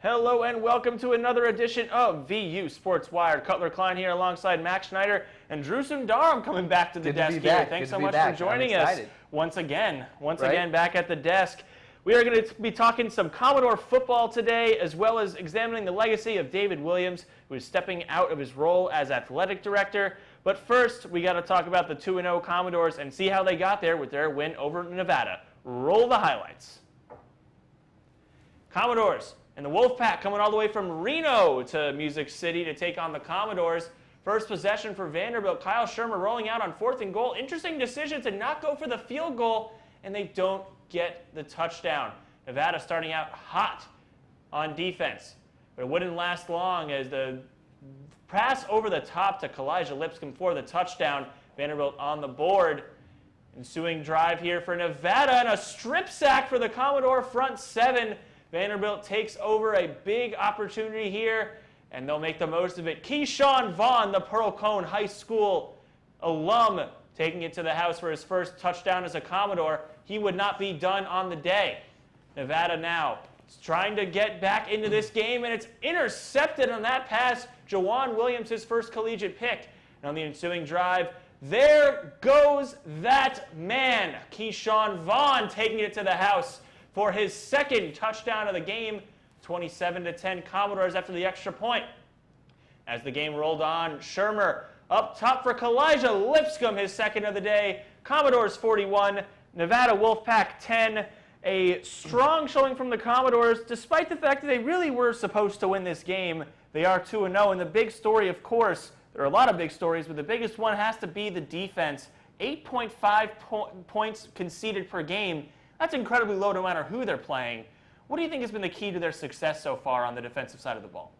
Hello and welcome to another edition of VU Sports Wired. Cutler Klein here alongside Max Schneider and Drew Sundaram coming back to the desk here. Thanks so much for joining us once again back at the desk. We are going to be talking some Commodore football today, as well as examining the legacy of David Williams, who is stepping out of his role as athletic director. But first, we got to talk about the 2-0 Commodores and see how they got there with their win over Nevada. Roll the highlights. Commodores and the Wolfpack coming all the way from Reno to Music City to take on the Commodores. First possession for Vanderbilt. Kyle Shermer rolling out on 4th and goal. Interesting decision to not go for the field goal, and they don't get the touchdown. Nevada starting out hot on defense, but it wouldn't last long as the pass over the top to Kalijah Lipscomb for the touchdown. Vanderbilt on the board. Ensuing drive here for Nevada and a strip sack for the Commodore front seven. Vanderbilt takes over a big opportunity here, and they'll make the most of it. Keyshawn Vaughn, the Pearl Cone High School alum, taking it to the house for his first touchdown as a Commodore. He would not be done on the day. Nevada now is trying to get back into this game, and it's intercepted on that pass. Jawan Williams, his first collegiate pick. And on the ensuing drive, there goes that man. Keyshawn Vaughn taking it to the house for his second touchdown of the game, 27-10 Commodores after the extra point. As the game rolled on, Shermer up top for Kalijah Lipscomb, his second of the day. Commodores 41, Nevada Wolfpack 10. A strong showing from the Commodores, despite the fact that they really were supposed to win this game. They are 2-0, and the big story, of course, there are a lot of big stories, but the biggest one has to be the defense. 8.5 points conceded per game. That's incredibly low no matter who they're playing. What do you think has been the key to their success so far on the defensive side of the ball?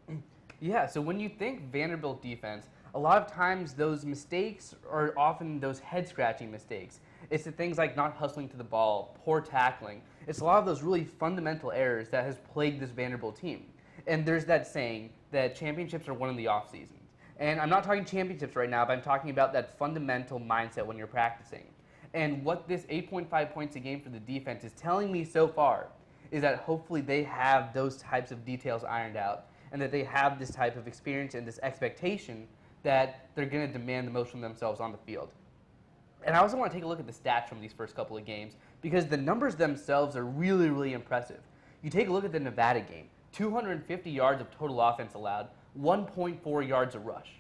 Yeah, so when you think Vanderbilt defense, a lot of times those mistakes are often those head-scratching mistakes. It's the things like not hustling to the ball, poor tackling. It's a lot of those really fundamental errors that has plagued this Vanderbilt team. And there's that saying that championships are won in the off-season. And I'm not talking championships right now, but I'm talking about that fundamental mindset when you're practicing. And what this 8.5 points a game for the defense is telling me so far is that hopefully they have those types of details ironed out and that they have this type of experience and this expectation that they're going to demand the most from themselves on the field. And I also want to take a look at the stats from these first couple of games because the numbers themselves are really, really impressive. You take a look at the Nevada game, 250 yards of total offense allowed, 1.4 yards a rush.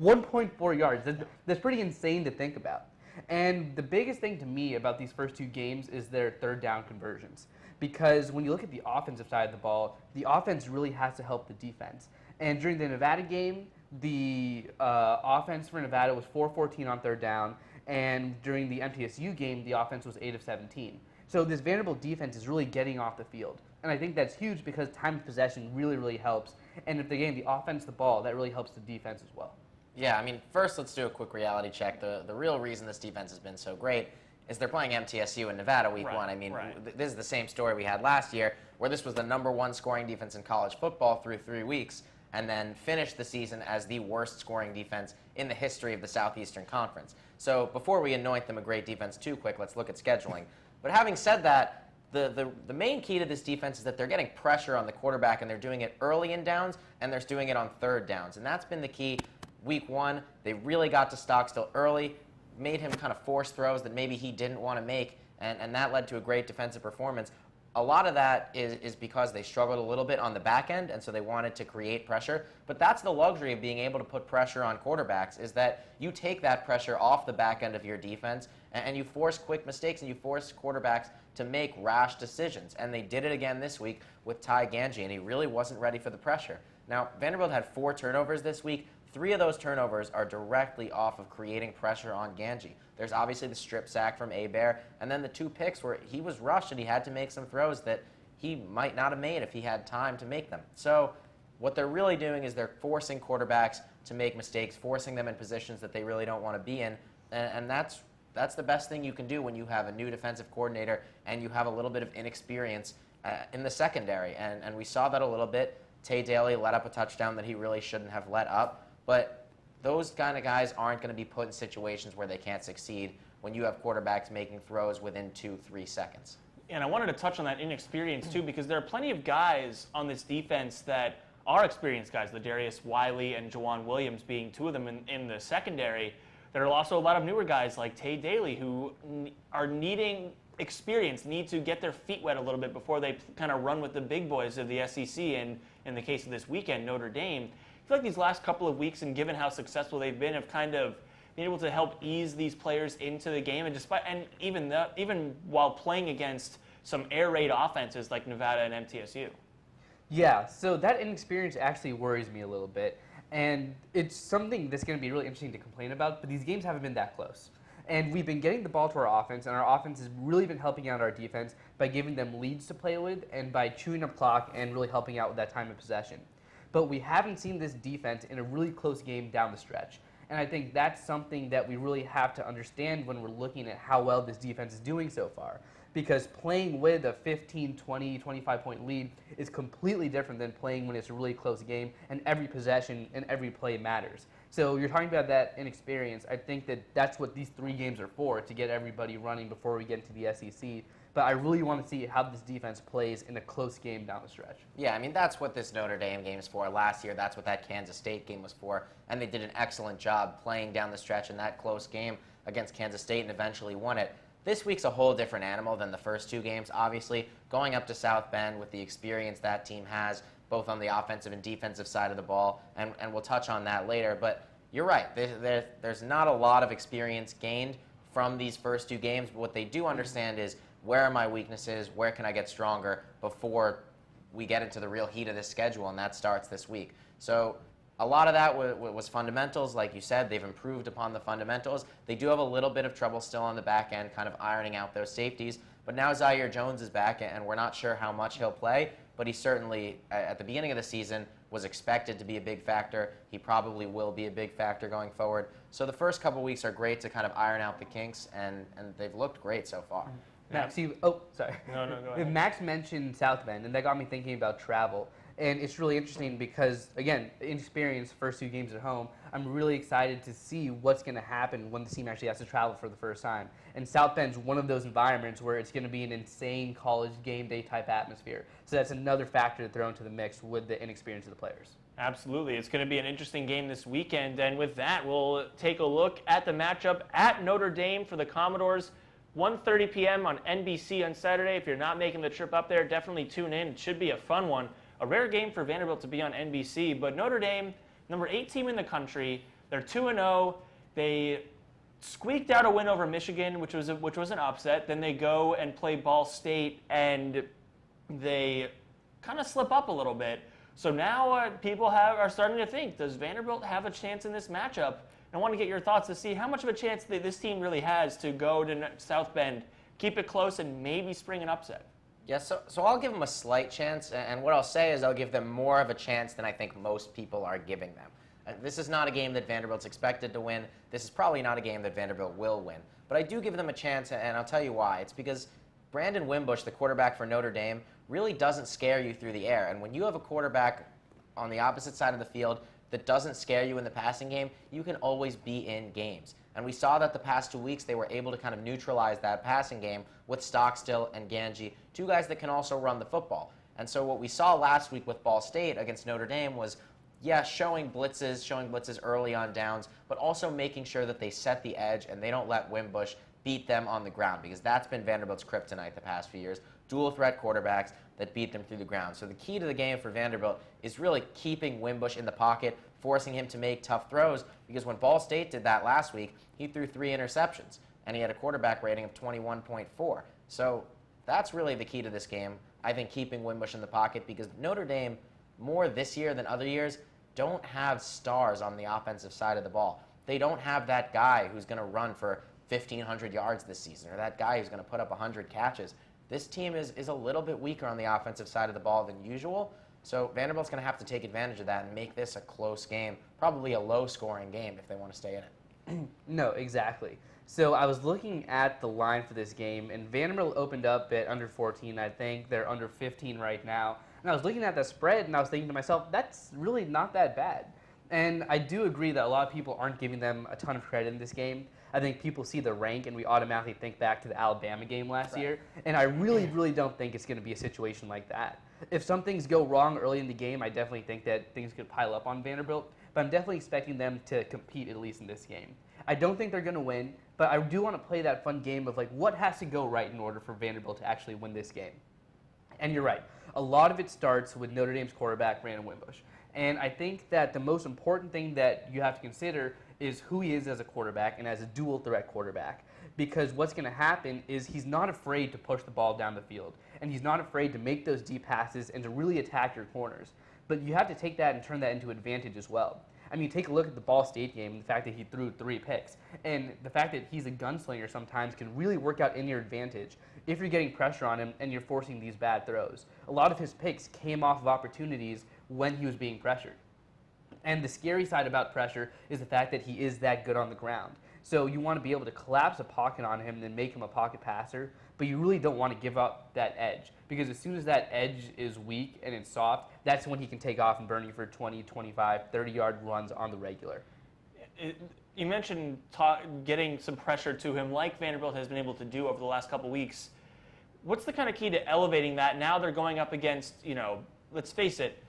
1.4 yards. That's pretty insane to think about. And the biggest thing to me about these first two games is their third down conversions. Because when you look at the offensive side of the ball, the offense really has to help the defense. And during the Nevada game, the offense for Nevada was 4-14 on third down. And during the MTSU game, the offense was 8 of 17. So this Vanderbilt defense is really getting off the field. And I think that's huge because time of possession really, really helps. And if they gain the offense the ball, that really helps the defense as well. Yeah, I mean, first let's do a quick reality check. The real reason this defense has been so great is they're playing MTSU in Nevada week one. I mean, this is the same story we had last year where this was the #1 scoring defense in college football through 3 weeks and then finished the season as the worst scoring defense in the history of the Southeastern Conference. So before we anoint them a great defense too quick, let's look at scheduling. But having said that, the main key to this defense is that they're getting pressure on the quarterback and they're doing it early in downs and they're doing it on third downs. And that's been the key. Week one, they really got to Stockstill early, made him kind of force throws that maybe he didn't want to make, and that led to a great defensive performance. A lot of that is because they struggled a little bit on the back end, and so they wanted to create pressure. But that's the luxury of being able to put pressure on quarterbacks, is that you take that pressure off the back end of your defense, and you force quick mistakes, and you force quarterbacks to make rash decisions. And they did it again this week with Ty Ganji, and he really wasn't ready for the pressure. Now, Vanderbilt had 4 turnovers this week. 3 of those turnovers are directly off of creating pressure on Ganji. There's obviously the strip sack from Abear, and then the 2 picks where he was rushed and he had to make some throws that he might not have made if he had time to make them. So what they're really doing is they're forcing quarterbacks to make mistakes, forcing them in positions that they really don't want to be in, and that's the best thing you can do when you have a new defensive coordinator and you have a little bit of inexperience in the secondary, and we saw that a little bit. Tay Daly let up a touchdown that he really shouldn't have let up. But those kind of guys aren't going to be put in situations where they can't succeed when you have quarterbacks making throws within 2-3 seconds. And I wanted to touch on that inexperience too, because there are plenty of guys on this defense that are experienced guys, Ladarius Wiley and Jawan Williams being two of them in the secondary. There are also a lot of newer guys like Tay Daly who are needing experience, need to get their feet wet a little bit before they kind of run with the big boys of the SEC, and in the case of this weekend, Notre Dame. I feel like these last couple of weeks, and given how successful they've been, have kind of been able to help ease these players into the game, and even while playing against some air raid offenses like Nevada and MTSU. Yeah, so that inexperience actually worries me a little bit, and it's something that's going to be really interesting to complain about, but these games haven't been that close. And we've been getting the ball to our offense, and our offense has really been helping out our defense by giving them leads to play with and by chewing up clock and really helping out with that time of possession. But we haven't seen this defense in a really close game down the stretch. And I think that's something that we really have to understand when we're looking at how well this defense is doing so far. Because playing with a 15, 20, 25-point lead is completely different than playing when it's a really close game and every possession and every play matters. So you're talking about that inexperience. I think that that's what these 3 games are for, to get everybody running before we get into the SEC. But I really want to see how this defense plays in a close game down the stretch. Yeah, I mean, that's what this Notre Dame game is for. Last year, that's what that Kansas State game was for. And they did an excellent job playing down the stretch in that close game against Kansas State and eventually won it. This week's a whole different animal than the first 2 games. Obviously, going up to South Bend with the experience that team has, both on the offensive and defensive side of the ball, and we'll touch on that later. But you're right, there's not a lot of experience gained from these first 2 games. But what they do understand is, where are my weaknesses, where can I get stronger before we get into the real heat of this schedule, and that starts this week. So a lot of that was fundamentals. Like you said, they've improved upon the fundamentals. They do have a little bit of trouble still on the back end, kind of ironing out those safeties. But now Zaire Jones is back, and we're not sure how much he'll play, but he certainly, at the beginning of the season, was expected to be a big factor. He probably will be a big factor going forward. So the first couple weeks are great to kind of iron out the kinks, and they've looked great so far. Max, sorry. No, go ahead. Max mentioned South Bend, and that got me thinking about travel. And it's really interesting because, again, inexperienced first 2 games at home, I'm really excited to see what's going to happen when the team actually has to travel for the first time. And South Bend's one of those environments where it's going to be an insane college game day type atmosphere. So that's another factor to throw into the mix with the inexperience of the players. Absolutely. It's going to be an interesting game this weekend. And with that, we'll take a look at the matchup at Notre Dame for the Commodores. 1:30 p.m. on NBC on Saturday. If you're not making the trip up there, definitely tune in. It should be a fun one. A rare game for Vanderbilt to be on NBC, but Notre Dame, number 8 team in the country, they're 2-0. They squeaked out a win over Michigan, which was an upset. Then they go and play Ball State, and they kind of slip up a little bit. So now people are starting to think, does Vanderbilt have a chance in this matchup? I want to get your thoughts to see how much of a chance this team really has to go to South Bend, keep it close, and maybe spring an upset. Yeah, so I'll give them a slight chance, and what I'll say is I'll give them more of a chance than I think most people are giving them. This is not a game that Vanderbilt's expected to win. This is probably not a game that Vanderbilt will win. But I do give them a chance, and I'll tell you why. It's because Brandon Wimbush, the quarterback for Notre Dame, really doesn't scare you through the air. And when you have a quarterback on the opposite side of the field that doesn't scare you in the passing game, you can always be in games. And we saw that the past 2 weeks they were able to kind of neutralize that passing game with Stockstill and Ganji, 2 guys that can also run the football. And so what we saw last week with Ball State against Notre Dame was, showing blitzes early on downs, but also making sure that they set the edge and they don't let Wimbush beat them on the ground, because that's been Vanderbilt's kryptonite the past few years. Dual threat quarterbacks that beat them through the ground. So the key to the game for Vanderbilt is really keeping Wimbush in the pocket, forcing him to make tough throws, because when Ball State did that last week, he threw 3 interceptions, and he had a quarterback rating of 21.4. So that's really the key to this game, I think, keeping Wimbush in the pocket, because Notre Dame, more this year than other years, don't have stars on the offensive side of the ball. They don't have that guy who's going to run for 1,500 yards this season, or that guy who's going to put up 100 catches. This team is a little bit weaker on the offensive side of the ball than usual, so Vanderbilt's going to have to take advantage of that and make this a close game, probably a low-scoring game if they want to stay in it. No, exactly. So I was looking at the line for this game, and Vanderbilt opened up at under 14. I think they're under 15 right now. And I was looking at the spread, and I was thinking to myself, that's really not that bad. And I do agree that a lot of people aren't giving them a ton of credit in this game. I think people see the rank and we automatically think back to the Alabama game last year. And I really, really don't think it's going to be a situation like that. If some things go wrong early in the game, I definitely think that things could pile up on Vanderbilt. But I'm definitely expecting them to compete at least in this game. I don't think they're going to win, but I do want to play that fun game of like what has to go right in order for Vanderbilt to actually win this game. And you're right. A lot of it starts with Notre Dame's quarterback, Brandon Wimbush. And I think that the most important thing that you have to consider is who he is as a quarterback and as a dual threat quarterback. Because what's going to happen is he's not afraid to push the ball down the field. And he's not afraid to make those deep passes and to really attack your corners. But you have to take that and turn that into advantage as well. I mean, take a look at the Ball State game, the fact that he threw 3 picks. And the fact that he's a gunslinger sometimes can really work out in your advantage if you're getting pressure on him and you're forcing these bad throws. A lot of his picks came off of opportunities when he was being pressured. And the scary side about pressure is the fact that he is that good on the ground. So you want to be able to collapse a pocket on him and then make him a pocket passer, but you really don't want to give up that edge. Because as soon as that edge is weak and it's soft, that's when he can take off and burn you for 20, 25, 30-yard runs on the regular. You mentioned getting some pressure to him like Vanderbilt has been able to do over the last couple weeks. What's the kind of key to elevating that? Now they're going up against, let's face it,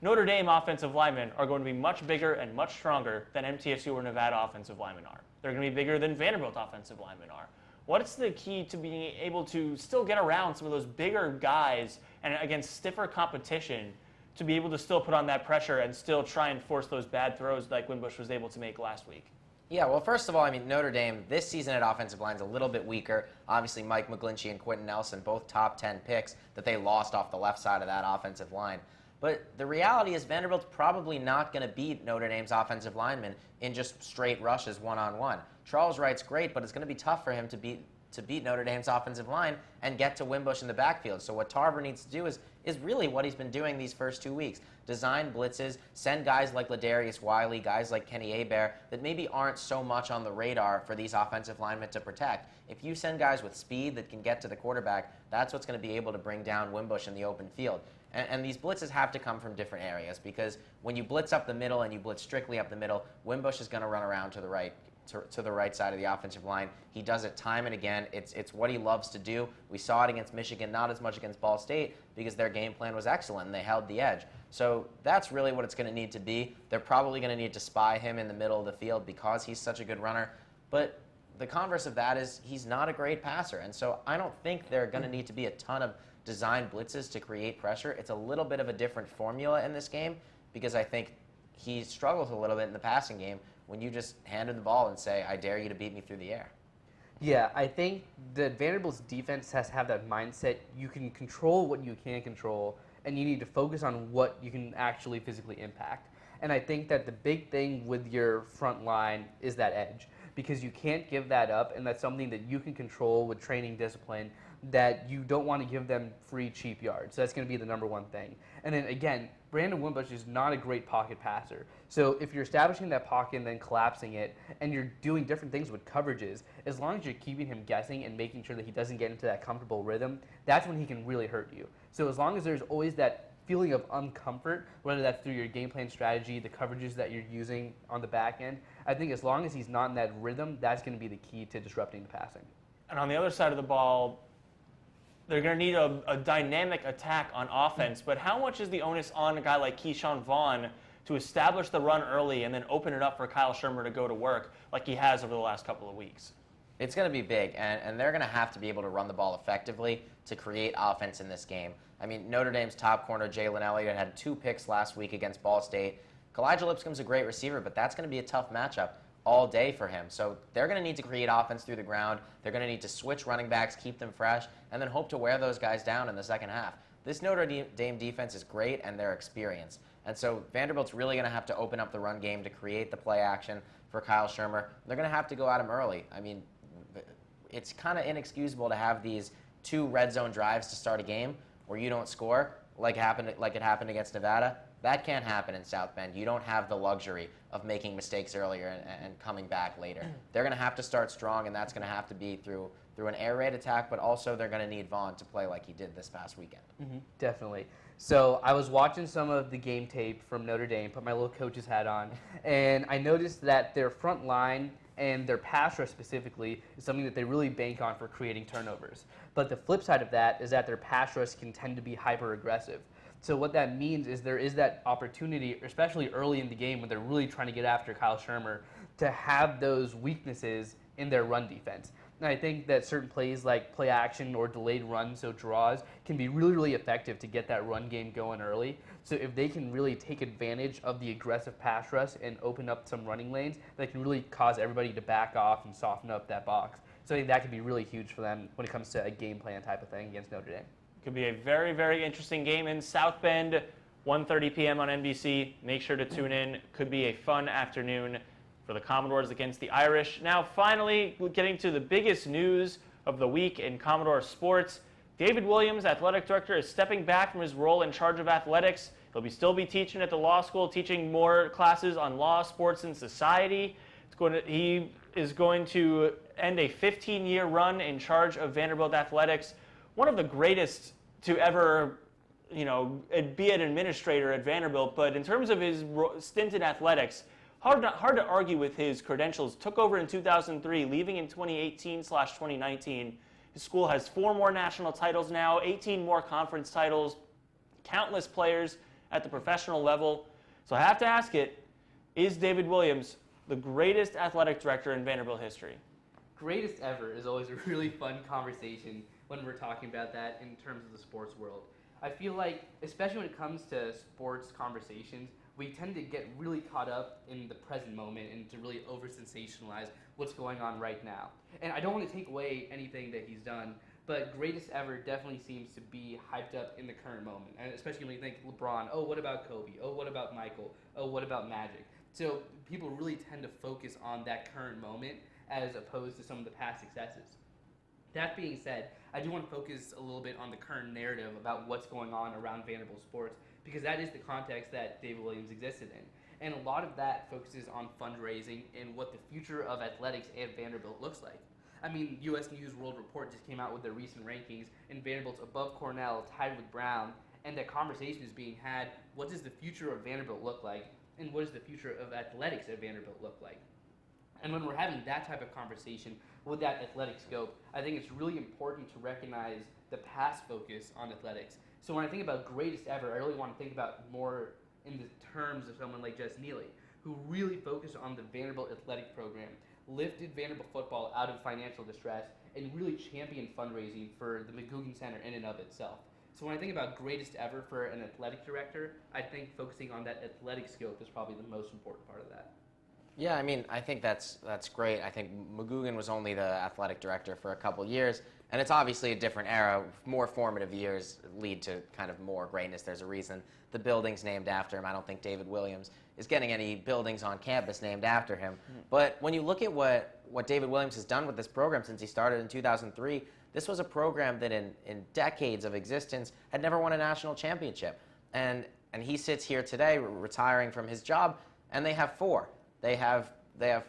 Notre Dame offensive linemen are going to be much bigger and much stronger than MTSU or Nevada offensive linemen are. They're going to be bigger than Vanderbilt offensive linemen are. What's the key to being able to still get around some of those bigger guys and against stiffer competition to be able to still put on that pressure and still try and force those bad throws like Wimbush was able to make last week? Yeah, well, first of all, Notre Dame this season at offensive line is a little bit weaker. Obviously, Mike McGlinchey and Quentin Nelson, both top 10 picks that they lost off the left side of that offensive line. But the reality is Vanderbilt's probably not going to beat Notre Dame's offensive linemen in just straight rushes one-on-one. Charles Wright's great, but it's going to be tough for him to beat Notre Dame's offensive line and get to Wimbush in the backfield. So what Tarver needs to do is really what he's been doing these first 2 weeks. Design blitzes, send guys like Ladarius Wiley, guys like Kenny Hebert that maybe aren't so much on the radar for these offensive linemen to protect. If you send guys with speed that can get to the quarterback, that's what's going to be able to bring down Wimbush in the open field. And these blitzes have to come from different areas because when you blitz up the middle and you blitz strictly up the middle, Wimbush is going to run around to the right. To the right side of the offensive line. He does it time and again. It's what he loves to do. We saw it against Michigan, not as much against Ball State because their game plan was excellent and they held the edge. So that's really what it's going to need to be. They're probably going to need to spy him in the middle of the field because he's such a good runner. But the converse of that is he's not a great passer. And so I don't think there are going to need to be a ton of design blitzes to create pressure. It's a little bit of a different formula in this game because I think he struggles a little bit in the passing game when you just hand him the ball and say, I dare you to beat me through the air. Yeah, I think that Vanderbilt's defense has to have that mindset. You can control what you can control, and you need to focus on what you can actually physically impact. And I think that the big thing with your front line is that edge, because you can't give that up, and that's something that you can control with training discipline, that you don't want to give them free, cheap yards. So that's going to be the number one thing. And then again, Brandon Wimbush is not a great pocket passer. So if you're establishing that pocket and then collapsing it, and you're doing different things with coverages, as long as you're keeping him guessing and making sure that he doesn't get into that comfortable rhythm, that's when he can really hurt you. So as long as there's always that feeling of uncomfort, whether that's through your game plan strategy, the coverages that you're using on the back end, I think as long as he's not in that rhythm, that's going to be the key to disrupting the passing. And on the other side of the ball, they're going to need a dynamic attack on offense, but how much is the onus on a guy like Keyshawn Vaughn to establish the run early and then open it up for Kyle Shermer to go to work like he has over the last couple of weeks? It's going to be big, and they're going to have to be able to run the ball effectively to create offense in this game. Notre Dame's top corner, Jalen Elliott, had 2 picks last week against Ball State. Kalijah Lipscomb's a great receiver, but that's going to be a tough matchup all day for him. So they're going to need to create offense through the ground. They're going to need to switch running backs, keep them fresh, and then hope to wear those guys down in the second half. This Notre Dame defense is great, and they're experienced. And so Vanderbilt's really going to have to open up the run game to create the play action for Kyle Shermer. They're going to have to go at him early. It's kind of inexcusable to have these 2 red zone drives to start a game where you don't score like it happened against Nevada. That can't happen in South Bend. You don't have the luxury of making mistakes earlier and coming back later. They're going to have to start strong, and that's going to have to be through an air raid attack, but also they're going to need Vaughn to play like he did this past weekend. Mm-hmm, definitely. So I was watching some of the game tape from Notre Dame, put my little coach's hat on, and I noticed that their front line and their pass rush specifically is something that they really bank on for creating turnovers. But the flip side of that is that their pass rush can tend to be hyper-aggressive. So what that means is there is that opportunity, especially early in the game when they're really trying to get after Kyle Shermer, to have those weaknesses in their run defense. And I think that certain plays like play action or delayed runs, so draws, can be really, really effective to get that run game going early. So if they can really take advantage of the aggressive pass rush and open up some running lanes, that can really cause everybody to back off and soften up that box. So I think that could be really huge for them when it comes to a game plan type of thing against Notre Dame. Could be a very, very interesting game in South Bend, 1:30 p.m. on NBC. Make sure to tune in. Could be a fun afternoon for the Commodores against the Irish. Now, finally, getting to the biggest news of the week in Commodore sports. David Williams, athletic director, is stepping back from his role in charge of athletics. He'll still be teaching at the law school, teaching more classes on law, sports, and society. He is going to end a 15-year run in charge of Vanderbilt athletics. One of the greatest to ever, be an administrator at Vanderbilt. But in terms of his stint in athletics, hard to argue with his credentials. Took over in 2003, leaving in 2018/2019. His school has 4 more national titles now, 18 more conference titles, countless players at the professional level. So I have to ask is David Williams the greatest athletic director in Vanderbilt history? Greatest ever is always a really fun conversation when we're talking about that in terms of the sports world. I feel like, especially when it comes to sports conversations, we tend to get really caught up in the present moment and to really over-sensationalize what's going on right now. And I don't want to take away anything that he's done, but greatest ever definitely seems to be hyped up in the current moment. And especially when you think LeBron, oh, what about Kobe? Oh, what about Michael? Oh, what about Magic? So people really tend to focus on that current moment as opposed to some of the past successes. That being said, I do want to focus a little bit on the current narrative about what's going on around Vanderbilt sports, because that is the context that David Williams existed in. And a lot of that focuses on fundraising and what the future of athletics at Vanderbilt looks like. I mean, U.S. News World Report just came out with their recent rankings, and Vanderbilt's above Cornell, tied with Brown, and that conversation is being had, what does the future of Vanderbilt look like, and what does the future of athletics at Vanderbilt look like? And when we're having that type of conversation with that athletic scope, I think it's really important to recognize the past focus on athletics. So when I think about greatest ever, I really want to think about more in the terms of someone like Jess Neely, who really focused on the Vanderbilt athletic program, lifted Vanderbilt football out of financial distress, and really championed fundraising for the McGugin Center in and of itself. So when I think about greatest ever for an athletic director, I think focusing on that athletic scope is probably the most important part of that. Yeah, I mean, I think that's great. I think McGugin was only the athletic director for a couple years, and it's obviously a different era. More formative years lead to kind of more greatness. There's a reason the building's named after him. I don't think David Williams is getting any buildings on campus named after him. But when you look at what David Williams has done with this program since he started in 2003, this was a program that in decades of existence had never won a national championship. And he sits here today retiring from his job, and they have 4. They have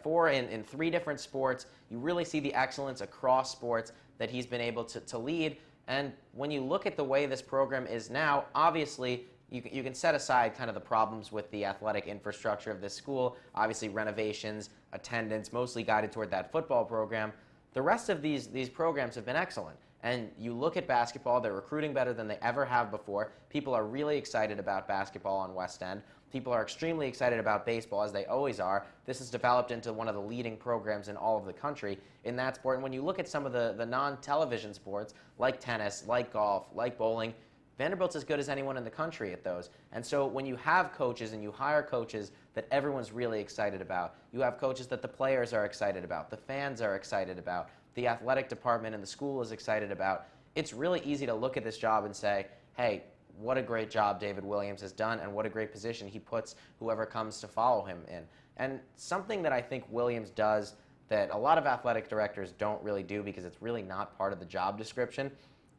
4 in 3 different sports. You really see the excellence across sports that he's been able to lead. And when you look at the way this program is now, obviously you can set aside kind of the problems with the athletic infrastructure of this school. Obviously renovations, attendance, mostly guided toward that football program. The rest of these programs have been excellent. And you look at basketball, they're recruiting better than they ever have before. People are really excited about basketball on West End. People are extremely excited about baseball, as they always are. This has developed into one of the leading programs in all of the country in that sport. And when you look at some of the non-television sports, like tennis, like golf, like bowling, Vanderbilt's as good as anyone in the country at those. And so when you have coaches and you hire coaches that everyone's really excited about, you have coaches that the players are excited about, the fans are excited about, the athletic department and the school is excited about, it's really easy to look at this job and say, hey, what a great job David Williams has done and what a great position he puts whoever comes to follow him in. And something that I think Williams does that a lot of athletic directors don't really do because it's really not part of the job description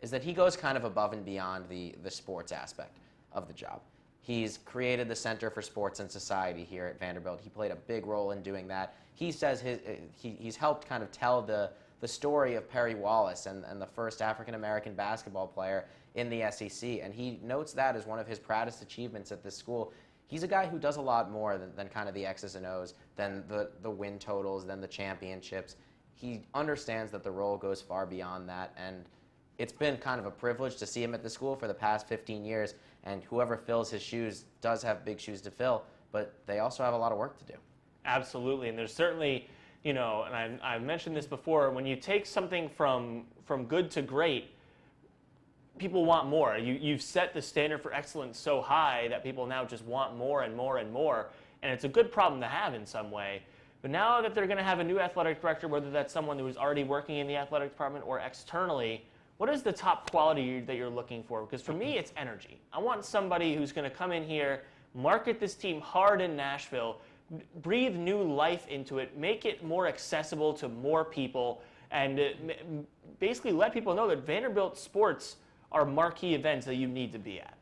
is that he goes kind of above and beyond the sports aspect of the job. He's created the Center for Sports and Society here at Vanderbilt. He played a big role in doing that. He says he's helped kind of tell the story of Perry Wallace and the first African-American basketball player in the SEC, and he notes that as one of his proudest achievements at this school. he's a guy who does a lot more than kind of the X's and O's, than the win totals, than the championships. He understands that the role goes far beyond that, and it's been kind of a privilege to see him at the school for the past 15 years, and whoever fills his shoes does have big shoes to fill, but they also have a lot of work to do. Absolutely, and there's certainly, you know, and I've mentioned this before, when you take something from good to great, people want more. You've set the standard for excellence so high that people now just want more and more and more, and it's a good problem to have in some way. But now that they're going to have a new athletic director, whether that's someone who's already working in the athletic department or externally, what is the top quality that you're looking for? Because for me, it's energy. I want somebody who's going to come in here, market this team hard in Nashville, breathe new life into it, make it more accessible to more people, and basically let people know that Vanderbilt sports are marquee events that you need to be at.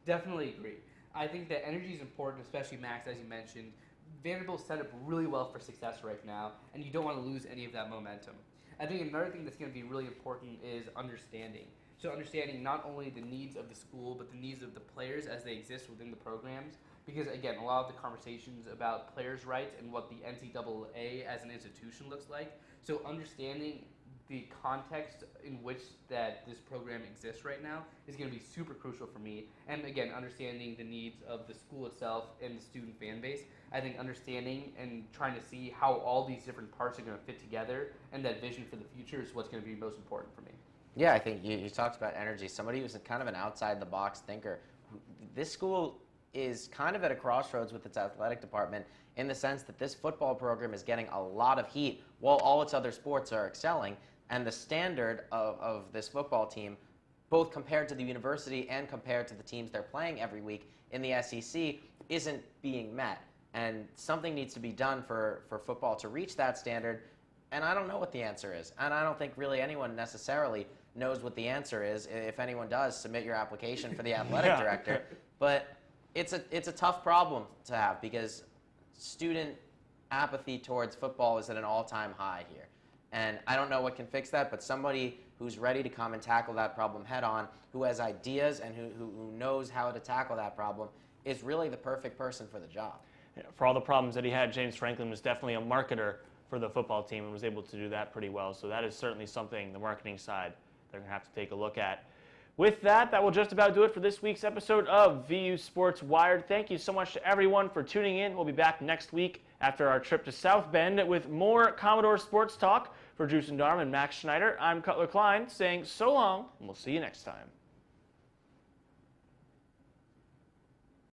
Definitely agree. I think that energy is important, especially Max, as you mentioned. Vanderbilt's set up really well for success right now, and you don't want to lose any of that momentum. I think another thing that's going to be really important is understanding. So understanding not only the needs of the school, but the needs of the players as they exist within the programs. Because again, a lot of the conversations about players' rights and what the NCAA as an institution looks like. So understanding the context in which that this program exists right now is going to be super crucial for me. And again, understanding the needs of the school itself and the student fan base. I think understanding and trying to see how all these different parts are going to fit together and that vision for the future is what's going to be most important for me. Yeah, I think you talked about energy. Somebody who's kind of an outside-the-box thinker. This school is kind of at a crossroads with its athletic department in the sense that this football program is getting a lot of heat while all its other sports are excelling. And the standard of this football team, both compared to the university and compared to the teams they're playing every week in the SEC, isn't being met. And something needs to be done for football to reach that standard. And I don't know what the answer is. And I don't think really anyone necessarily knows what the answer is. If anyone does, submit your application for the athletic director. But it's a tough problem to have because student apathy towards football is at an all-time high here. And I don't know what can fix that, but somebody who's ready to come and tackle that problem head on, who has ideas and who knows how to tackle that problem, is really the perfect person for the job. Yeah, for all the problems that he had, James Franklin was definitely a marketer for the football team and was able to do that pretty well. So that is certainly something, the marketing side, they're going to have to take a look at. With that, that will just about do it for this week's episode of VU Sports Wired. Thank you so much to everyone for tuning in. We'll be back next week after our trip to South Bend with more Commodore sports talk. For Drew Darm and Max Schneider, I'm Cutler Klein saying so long, and we'll see you next time.